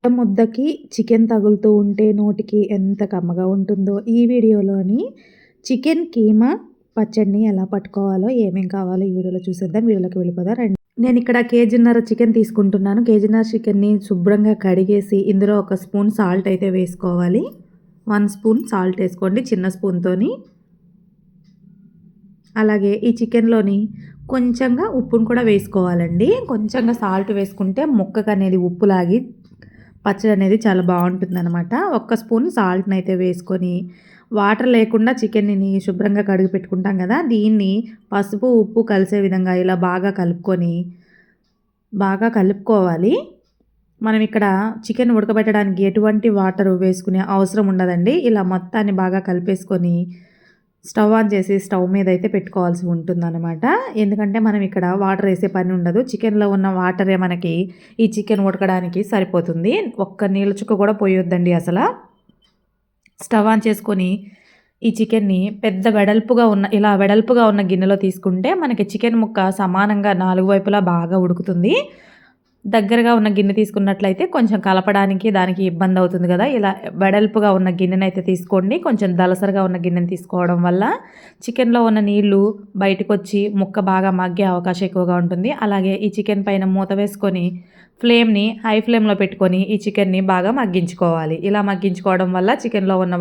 ముద్దకి chicken తగులుతూ ఉంటే నోటికి ఎంత కమ్మగా ఉంటుందో ఈ వీడియోలోని చికెన్ కీమా పచ్చడిని ఎలా పట్టుకోవాలో ఏమేం కావాలో ఈ వీడియోలో చూసేద్దాం. వీడియోలోకి వెళ్ళిపోదాం రండి. నేను ఇక్కడ కేజీన్నర చికెన్ తీసుకుంటున్నాను. కేజీన్నర చికెన్ని శుభ్రంగా కడిగేసి ఇందులో ఒక స్పూన్ సాల్ట్ అయితే వేసుకోవాలి. 1 స్పూన్ సాల్ట్ వేసుకోండి చిన్న స్పూన్తోని. అలాగే ఈ చికెన్లోని కొంచెంగా ఉప్పును కూడా వేసుకోవాలండి. కొంచెంగా సాల్ట్ వేసుకుంటే ముక్కకు అనేది ఉప్పు లాగి పచ్చడి అనేది చాలా బాగుంటుందన్నమాట. 1 స్పూన్ సాల్ట్ని అయితే వేసుకొని వాటర్ లేకుండా చికెన్ని శుభ్రంగా కడిగి పెట్టుకుంటాం కదా, దీన్ని పసుపు ఉప్పు కలిసే విధంగా ఇలా బాగా కలుపుకోవాలి. మనం ఇక్కడ చికెన్ ఉడకబెట్టడానికి ఎటువంటి వాటర్ వేసుకునే అవసరం ఉండదండి. ఇలా మొత్తాన్ని బాగా కలిపేసుకొని స్టవ్ ఆన్ చేసి స్టవ్ మీద అయితే పెట్టుకోవాల్సి ఉంటుందన్నమాట. ఎందుకంటే మనం ఇక్కడ వాటర్ వేసే పని ఉండదు. చికెన్లో ఉన్న వాటరే మనకి ఈ చికెన్ ఉడకడానికి సరిపోతుంది. ఒక్క నీళ్ళ చుక్క కూడా పోయొద్దండి అసలు. స్టవ్ ఆన్ చేసుకొని ఈ చికెన్ని ఇలా వెడల్పుగా ఉన్న గిన్నెలో తీసుకుంటే మనకి చికెన్ ముక్క సమానంగా 4 వైపులా బాగా ఉడుకుతుంది. దగ్గరగా ఉన్న గిన్నె తీసుకున్నట్లయితే కొంచెం కలపడానికి దానికి ఇబ్బంది అవుతుంది కదా. ఇలా వెడల్పుగా ఉన్న గిన్నెని అయితే తీసుకోండి. కొంచెం దలసరిగా ఉన్న గిన్నెని తీసుకోవడం వల్ల చికెన్లో ఉన్న నీళ్లు బయటకు వచ్చి ముక్క బాగా మగ్గే అవకాశం ఎక్కువగా ఉంటుంది. అలాగే ఈ చికెన్ పైన మూత వేసుకొని ఫ్లేమ్ని హై ఫ్లేమ్లో పెట్టుకొని ఈ చికెన్ని బాగా మగ్గించుకోవాలి. ఇలా మగ్గించుకోవడం వల్ల చికెన్లో ఉన్న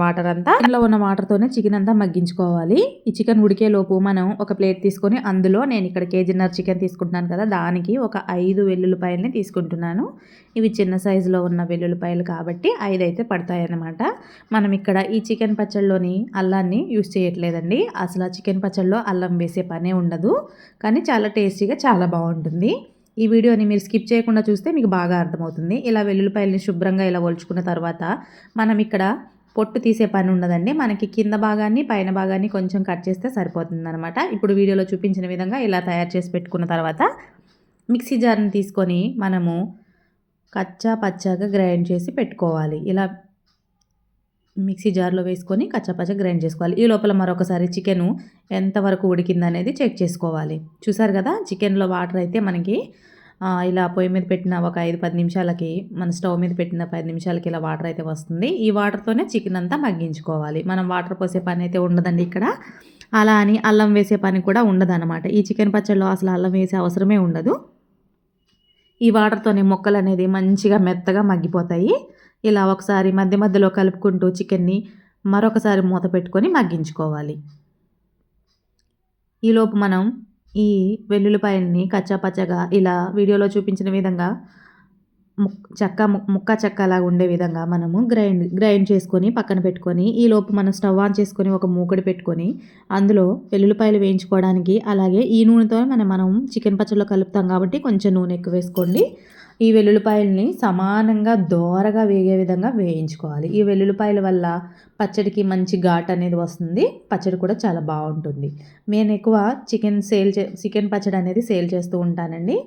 వాటర్తోనే చికెన్ అంతా మగ్గించుకోవాలి. ఈ చికెన్ ఉడికేలోపు మనం ఒక ప్లేట్ తీసుకొని అందులో నేను ఇక్కడ కేజీన్నర చికెన్ తీసుకుంటున్నాను కదా, దానికి ఒక 5 వెల్లుల్లిపాయలని తీసుకుంటున్నాను. ఇవి చిన్న సైజులో ఉన్న వెల్లుల్లిపాయలు కాబట్టి 5 అయితే పడతాయి అన్నమాట. మనం ఇక్కడ ఈ చికెన్ పచ్చడిలోని అల్లాన్ని యూస్ చేయట్లేదండి. అసలు చికెన్ పచ్చడిలో అల్లం వేసే పనే ఉండదు, కానీ చాలా టేస్టీగా చాలా బాగుంటుంది. ఈ వీడియోని మీరు స్కిప్ చేయకుండా చూస్తే మీకు బాగా అర్థమవుతుంది. ఇలా వెల్లుల్లిపాయలని శుభ్రంగా ఇలా ఒలుచుకున్న తర్వాత మనం ఇక్కడ పొట్టు తీసే పని ఉండదండి. మనకి కింద భాగాన్ని పైన భాగాన్ని కొంచెం కట్ చేస్తే సరిపోతుందన్నమాట. ఇప్పుడు వీడియోలో చూపించిన విధంగా ఇలా తయారు చేసి పెట్టుకున్న తర్వాత మిక్సీ జార్ని తీసుకొని మనము కచ్చా పచ్చాగా గ్రైండ్ చేసి పెట్టుకోవాలి. ఇలా మిక్సీ జార్లో వేసుకొని కచ్చాపచ్చ గ్రైండ్ చేసుకోవాలి. ఈ లోపల మరొకసారి చికెను ఎంతవరకు ఉడికిందనేది చెక్ చేసుకోవాలి. చూసారు కదా, చికెన్లో వాటర్ అయితే మనకి ఇలా పొయ్యి మీద పెట్టిన ఒక 5-10 నిమిషాలకి, మన స్టవ్ మీద పెట్టిన 10 నిమిషాలకి ఇలా వాటర్ అయితే వస్తుంది. ఈ వాటర్తోనే చికెన్ అంతా మగ్గించుకోవాలి. మనం వాటర్ పోసే పని అయితే ఉండదండి ఇక్కడ. అలా అని అల్లం వేసే పని కూడా ఉండదన్నమాట. ఈ చికెన్ పచ్చడిలో అసలు అల్లం వేసే అవసరమే ఉండదు. ఈ వాటర్తోనే ముక్కలు అనేది మంచిగా మెత్తగా మగ్గిపోతాయి. ఇలా ఒకసారి మధ్య మధ్యలో కలుపుకుంటూ చికెన్ని మరొకసారి మూత పెట్టుకొని మగ్గించుకోవాలి. ఈలోపు మనం ఈ వెల్లుల్లిపాయల్ని కచ్చాపచ్చగా ఇలా వీడియోలో చూపించిన విధంగా ముక్క చెక్కలాగా ఉండే విధంగా మనము గ్రైండ్ చేసుకొని పక్కన పెట్టుకొని, ఈలోపు మనం స్టవ్ ఆన్ చేసుకొని ఒక మూకుడు పెట్టుకొని అందులో వెల్లుల్లిపాయలు వేయించుకోవడానికి, అలాగే ఈ నూనెతో మనం చికెన్ పచ్చడిలో కలుపుతాం కాబట్టి కొంచెం నూనె ఎక్కువ వేసుకోండి. ఈ వెల్లుల్లిపాయలని సమానంగా దోరగా వేగే విధంగా వేయించుకోవాలి. ఈ వెల్లుల్లిపాయల వల్ల పచ్చడికి మంచి ఘాట్ అనేది వస్తుంది. పచ్చడి కూడా చాలా బాగుంటుంది. నేను ఎక్కువ చికెన్ పచ్చడి అనేది సేల్ చేస్తూ ఉంటానండి.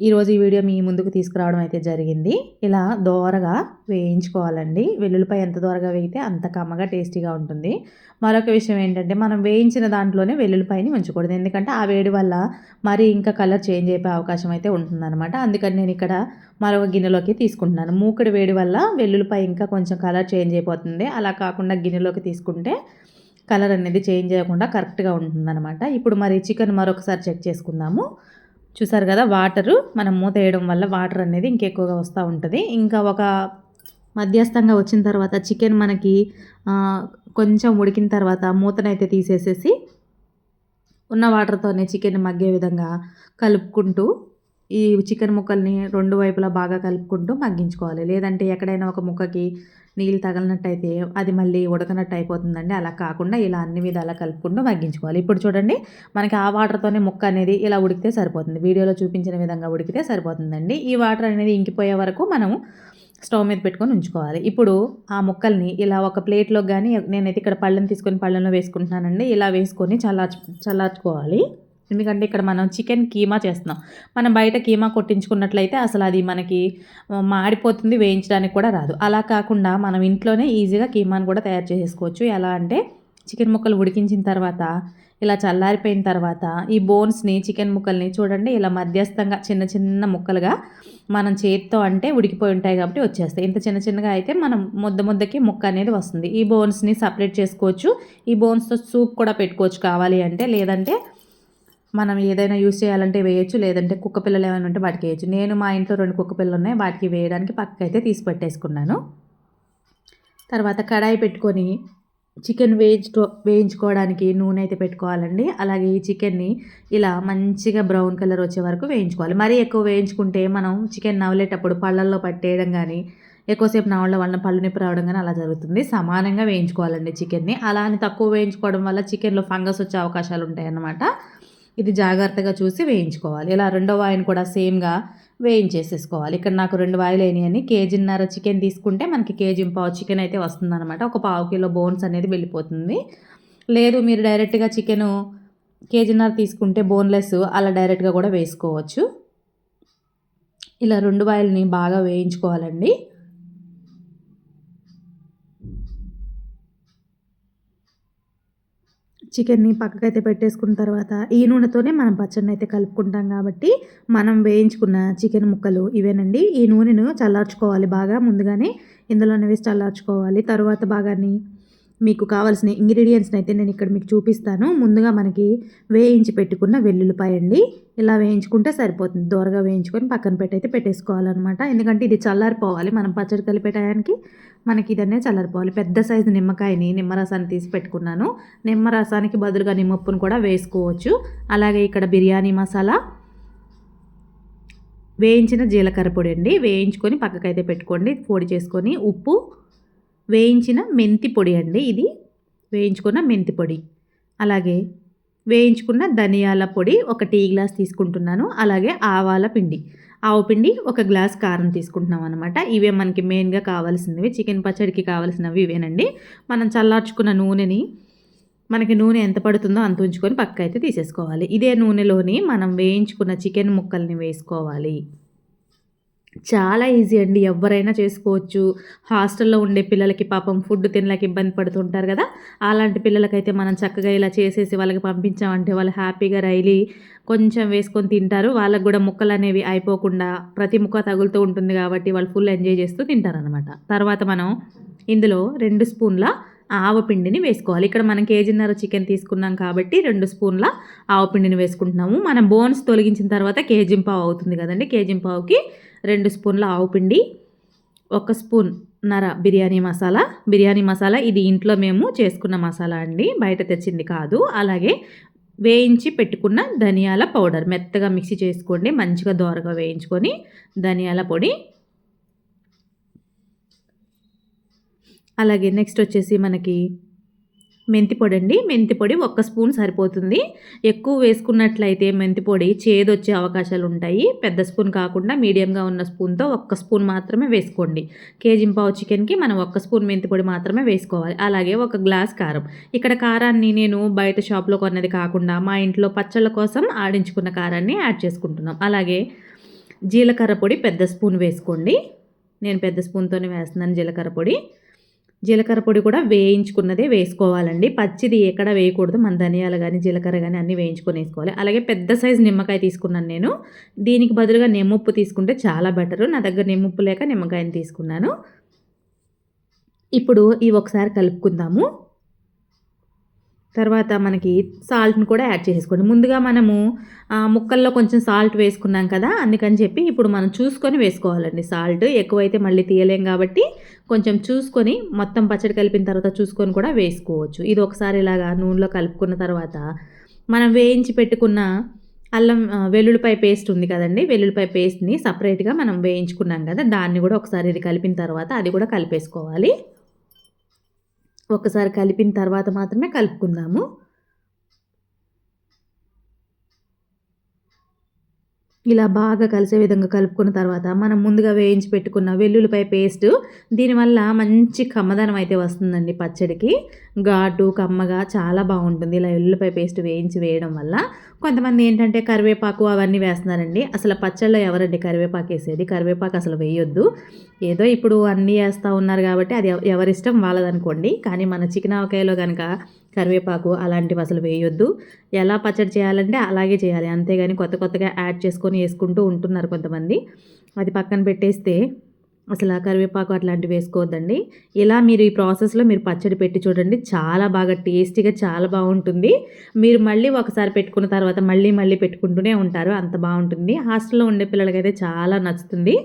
ఈరోజు ఈ వీడియో మీ ముందుకు తీసుకురావడం అయితే జరిగింది. ఇలా దోరగా వేయించుకోవాలండి. వెల్లుల్లిపాయ ఎంత దోరగా వేగితే అంత కమ్మగా టేస్టీగా ఉంటుంది. మరొక విషయం ఏంటంటే, మనం వేయించిన దాంట్లోనే వెల్లుల్లిపాయని ఉంచకూడదు. ఎందుకంటే ఆ వేడి వల్ల మరి ఇంకా కలర్ చేంజ్ అయిపోయే అవకాశం అయితే ఉంటుందన్నమాట. అందుకని నేను ఇక్కడ మరొక గిన్నెలోకి తీసుకుంటున్నాను. మూకుడు వేడి వల్ల వెల్లుల్లిపాయ ఇంకా కొంచెం కలర్ చేంజ్ అయిపోతుంది. అలా కాకుండా గిన్నెలోకి తీసుకుంటే కలర్ అనేది చేంజ్ అయ్యకుండా కరెక్ట్గా ఉంటుందన్నమాట. ఇప్పుడు మరి చికెన్ మరొకసారి చెక్ చేసుకుందాము. చూసారు కదా, వాటరు మనం మూత వేయడం వల్ల వాటర్ అనేది ఇంకెక్కువగా వస్తూ ఉంటుంది. ఇంకా ఒక మధ్యస్థంగా వచ్చిన తర్వాత చికెన్ మనకి కొంచెం ఉడికిన తర్వాత మూతనైతే తీసేసేసి ఉన్న వాటర్తోనే చికెన్ మగ్గే విధంగా కలుపుకుంటూ ఈ చికెన్ ముక్కల్ని 2 వైపులా బాగా కలుపుకుంటూ మగ్గించుకోవాలి. లేదంటే ఎక్కడైనా ఒక ముక్కకి నీళ్ళు తగలనట్టయితే అది మళ్ళీ ఉడకనట్టు అయిపోతుందండి. అలా కాకుండా ఇలా అన్ని విధాలా కలుపుకుంటూ మగ్గించుకోవాలి. ఇప్పుడు చూడండి, మనకి ఆ వాటర్తోనే ముక్క అనేది ఇలా ఉడికితే సరిపోతుంది. వీడియోలో చూపించిన విధంగా ఉడికితే సరిపోతుందండి. ఈ వాటర్ అనేది ఇంకిపోయే వరకు మనము స్టవ్ మీద పెట్టుకొని ఉంచుకోవాలి. ఇప్పుడు ఆ ముక్కల్ని ఇలా ఒక ప్లేట్లో కానీ, నేనైతే ఇక్కడ పళ్ళని తీసుకొని పళ్ళెంలో వేసుకుంటున్నానండి. ఇలా వేసుకొని చల్లార్చుకోవాలి. ఎందుకంటే ఇక్కడ మనం చికెన్ కీమా చేస్తున్నాం. మనం బయట కీమా కొట్టించుకున్నట్లయితే అసలు అది మనకి మాడిపోతుంది, వేయించడానికి కూడా రాదు. అలా కాకుండా మనం ఇంట్లోనే ఈజీగా కీమాను కూడా తయారు చేసేసుకోవచ్చు. ఎలా అంటే చికెన్ ముక్కలు ఉడికించిన తర్వాత ఇలా చల్లారిపోయిన తర్వాత ఈ బోన్స్ని చికెన్ ముక్కల్ని చూడండి ఇలా మధ్యస్థంగా చిన్న చిన్న ముక్కలుగా మనం చేతితో అంటే ఉడికిపోయి ఉంటాయి కాబట్టి వచ్చేస్తాయి. ఇంత చిన్న చిన్నగా అయితే మనం ముద్దకి ముక్క అనేది వస్తుంది. ఈ బోన్స్ని సపరేట్ చేసుకోవచ్చు. ఈ బోన్స్తో సూప్ కూడా పెట్టుకోవచ్చు కావాలి అంటే, లేదంటే మనం ఏదైనా యూస్ చేయాలంటే వేయచ్చు, లేదంటే కుక్క పిల్లలు ఏమైనా ఉంటే వాటికి వేయచ్చు. నేను మా ఇంట్లో 2 కుక్క పిల్లలు ఉన్నాయి, వాటికి వేయడానికి పక్కకైతే తీసి పెట్టేసుకున్నాను. తర్వాత కడాయి పెట్టుకొని చికెన్ వేయించుకోవడానికి నూనె అయితే పెట్టుకోవాలండి. అలాగే ఈ చికెన్ని ఇలా మంచిగా బ్రౌన్ కలర్ వచ్చే వరకు వేయించుకోవాలి. మరీ ఎక్కువ వేయించుకుంటే మనం చికెన్ నవలేటప్పుడు పళ్ళల్లో పట్టేయడం కానీ, ఎక్కువసేపు నవలడం వలన పళ్ళు నొప్పి రావడం కానీ అలా జరుగుతుంది. సమానంగా వేయించుకోవాలండి చికెన్ని. అలా అని తక్కువ వేయించుకోవడం వల్ల చికెన్లో ఫంగస్ వచ్చే అవకాశాలు ఉంటాయన్నమాట. ఇది జాగ్రత్తగా చూసి వేయించుకోవాలి. ఇలా రెండో వాయిని కూడా సేమ్గా వేయించేసేసుకోవాలి. ఇక్కడ నాకు 2 వాయిలు అయినాయని, కేజీన్నర చికెన్ తీసుకుంటే మనకి కేజీ-పావు చికెన్ అయితే వస్తుందన్నమాట. ఒక పావు కిలో బోన్స్ అనేది వెళ్ళిపోతుంది. లేదు మీరు డైరెక్ట్గా చికెను కేజీన్నర తీసుకుంటే బోన్లెస్ అలా డైరెక్ట్గా కూడా వేసుకోవచ్చు. ఇలా 2 వాయిల్ని బాగా వేయించుకోవాలండి. చికెన్ని పక్కకైతే పెట్టేసుకున్న తర్వాత ఈ నూనెతోనే మనం పచ్చడిని అయితే కలుపుకుంటాం కాబట్టి మనం వేయించుకున్న చికెన్ ముక్కలు ఇవేనండి. ఈ నూనెను చల్లార్చుకోవాలి బాగా ముందుగానే, ఇందులోనే వేసి చల్లార్చుకోవాలి. తర్వాత బాగాని మీకు కావాల్సిన ఇంగ్రీడియంట్స్ని అయితే నేను ఇక్కడ మీకు చూపిస్తాను. ముందుగా మనకి వేయించి పెట్టుకున్న వెల్లుల్లిపాయ అండి. ఇలా వేయించుకుంటే సరిపోతుంది. దోరగా వేయించుకొని పక్కన పెట్టేసుకోవాలన్నమాట. ఎందుకంటే ఇది చల్లారిపోవాలి. మనం పచ్చడి కలిపే టయానికి మనకి ఇదనే చల్లారిపోవాలి. పెద్ద సైజు నిమ్మకాయని నిమ్మరసాన్ని తీసి పెట్టుకున్నాను. నిమ్మరసానికి బదులుగా నిమ్మప్పును కూడా వేసుకోవచ్చు. అలాగే ఇక్కడ బిర్యానీ మసాలా, వేయించిన జీలకర్ర పొడి అండి, వేయించుకొని పక్కకైతే పెట్టుకోండి. పొడి చేసుకొని ఉప్పు, వేయించిన మెంతి పొడి అండి, ఇది వేయించుకున్న మెంతి పొడి, అలాగే వేయించుకున్న ధనియాల పొడి 1 టీ గ్లాస్ తీసుకుంటున్నాను. అలాగే ఆవాల పిండి, ఆవు పిండి 1 గ్లాస్ కారం తీసుకుంటున్నాం అనమాట. ఇవే మనకి మెయిన్గా కావాల్సినవి, చికెన్ పచ్చడికి కావాల్సినవి ఇవేనండి. మనం చల్లార్చుకున్న నూనెని మనకి నూనె ఎంత పడుతుందో అంత ఉంచుకొని పక్కైతే తీసేసుకోవాలి. ఇదే నూనెలోని మనం వేయించుకున్న చికెన్ ముక్కల్ని వేసుకోవాలి. చాలా ఈజీ అండి, ఎవరైనా చేసుకోవచ్చు. హాస్టల్లో ఉండే పిల్లలకి పాపం ఫుడ్ తినలేక ఇబ్బంది పడుతుంటారు కదా, అలాంటి పిల్లలకైతే మనం చక్కగా ఇలా చేసేసి వాళ్ళకి పంపించామంటే వాళ్ళు హ్యాపీగా రైలీ కొంచెం వేసుకొని తింటారు. వాళ్ళకు కూడా ముక్కలు అనేవి అయిపోకుండా ప్రతి ముక్క తగులుతూ ఉంటుంది కాబట్టి వాళ్ళు ఫుల్ ఎంజాయ్ చేస్తూ తింటారనమాట. తర్వాత మనం ఇందులో 2 స్పూన్ల ఆవపిండిని వేసుకోవాలి. ఇక్కడ మనం కేజీన్నర చికెన్ తీసుకున్నాం కాబట్టి 2 స్పూన్ల ఆవపిండిని వేసుకుంటున్నాము. మనం బోన్స్ తొలగించిన తర్వాత కేజీ-పావు అవుతుంది కదండి. కేజీ-పావుకి 2 స్పూన్ల ఆవపిండి, 1 స్పూన్నర బిర్యానీ మసాలా ఇది ఇంట్లో మేము చేసుకున్న మసాలా అండి, బయట తెచ్చింది కాదు. అలాగే వేయించి పెట్టుకున్న ధనియాల పౌడర్ మెత్తగా మిక్సీ చేసుకోండి, మంచిగా దోరగా వేయించుకొని ధనియాల పొడి. అలాగే నెక్స్ట్ వచ్చేసి మనకి మెంతి పొడి అండి. మెంతి పొడి 1 స్పూన్ సరిపోతుంది. ఎక్కువ వేసుకున్నట్లయితే మెంతి పొడి చేదొచ్చే అవకాశాలు ఉంటాయి. పెద్ద స్పూన్ కాకుండా మీడియంగా ఉన్న స్పూన్తో 1 స్పూన్ మాత్రమే వేసుకోండి. కేజీ-పావు చికెన్కి మనం 1 స్పూన్ మెంతి పొడి మాత్రమే వేసుకోవాలి. అలాగే 1 గ్లాస్ కారం. ఇక్కడ కారాన్ని నేను బయట షాప్లో కొన్నది కాకుండా మా ఇంట్లో పచ్చళ్ళ కోసం ఆడించుకున్న కారాన్ని యాడ్ చేసుకుంటున్నాం. అలాగే జీలకర్ర పొడి పెద్ద స్పూన్ వేసుకోండి. నేను పెద్ద స్పూన్తోనే వేస్తున్నాను జీలకర్ర పొడి. జీలకర్ర పొడి కూడా వేయించుకున్నదే వేసుకోవాలండి, పచ్చిది ఎక్కడ వేయకూడదు. మన ధనియాలు కానీ జీలకర్ర కానీ అన్నీ వేయించుకొని వేసుకోవాలి. అలాగే పెద్ద సైజు నిమ్మకాయ తీసుకున్నాను నేను. దీనికి బదులుగా నిమ్మప్పు తీసుకుంటే చాలా బెటరు. నా దగ్గర నిమ్మప్పు లేక నిమ్మకాయని తీసుకున్నాను. ఇప్పుడు ఇవి ఒకసారి కలుపుకుందాము. తర్వాత మనకి సాల్ట్ని కూడా యాడ్ చేసేసుకోండి. ముందుగా మనము ముక్కల్లో కొంచెం సాల్ట్ వేసుకున్నాం కదా, అందుకని చెప్పి ఇప్పుడు మనం చూసుకొని వేసుకోవాలండి. సాల్ట్ ఎక్కువైతే మళ్ళీ తీయలేం కాబట్టి కొంచెం చూసుకొని మొత్తం పచ్చడి కలిపిన తర్వాత చూసుకొని కూడా వేసుకోవచ్చు. ఇది ఒకసారి ఇలాగా నూనెలో కలుపుకున్న తర్వాత మనం వేయించి పెట్టుకున్న వెల్లుల్లిపాయ పేస్ట్ ఉంది కదండి, వెల్లుల్లిపాయ పేస్ట్ని సపరేట్గా మనం వేయించుకున్నాం కదా, దాన్ని కూడా ఒకసారి ఇది కలిపిన తర్వాత అది కూడా కలిపేసుకోవాలి. ఒకసారి కలిపిన తర్వాత మాత్రమే కలుపుకుందాము. ఇలా బాగా కలిసే విధంగా కలుపుకున్న తర్వాత మనం ముందుగా వేయించి పెట్టుకున్న వెల్లుల్లిపాయ పేస్ట్, దీనివల్ల మంచి కమ్మదనం అయితే వస్తుందండి పచ్చడికి. ఘాటు కమ్మగా చాలా బాగుంటుంది ఇలా వెల్లుల్లిపాయ పేస్ట్ వేయడం వల్ల. కొంతమంది ఏంటంటే కరివేపాకు అవన్నీ వేస్తున్నారండి. అసలు పచ్చళ్ళలో ఎవరండి కరివేపాకు వేసేది? కరివేపాకు అసలు వేయొద్దు. ఏదో ఇప్పుడు అన్నీ వేస్తూ ఉన్నారు కాబట్టి అది ఎవరిష్టం వాళ్ళదనుకోండి. కానీ మన చికెన్ ఆవకాయలో కనుక కరివేపాకు అలాంటివి అసలు వేయొద్దు. ఎలా పచ్చడి చేయాలంటే అలాగే చేయాలి. అంతేగాని కొత్తగా యాడ్ చేసుకొని వేసుకుంటూ ఉంటున్నారు కొంతమంది. అది పక్కన పెట్టేస్తే అసలు ఆ కరివేపాకు అట్లాంటివి వేసుకోవద్దండి. ఇలా మీరు ఈ ప్రాసెస్‌లో మీరు పచ్చడి పెట్టి చూడండి. చాలా బాగా టేస్టీగా చాలా బాగుంటుంది. మీరు మళ్ళీ ఒకసారి పెట్టుకున్న తర్వాత మళ్ళీ పెట్టుకుంటూనే ఉంటారు. అంత బాగుంటుంది. హాస్టల్‌లో ఉండే పిల్లలకైతే చాలా నచ్చుతుంది.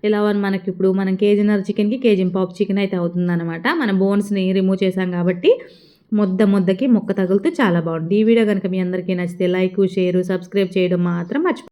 ఇలా మనకిప్పుడు మనం కేజీన్నర చికెన్‌కి కేజీంపావు చికెన్ అయితే అవుతుందనమాట. మన బోన్స్‌ని రిమూవ్ చేసాం కాబట్టి ముద్దకి ముక్క తగులుతూ చాలా బాగుంటుంది. ఈ వీడియో కనుక మీ అందరికీ నచ్చితే లైక్, షేర్, సబ్స్క్రైబ్ చేయడం మాత్రం మర్చిపోకండి.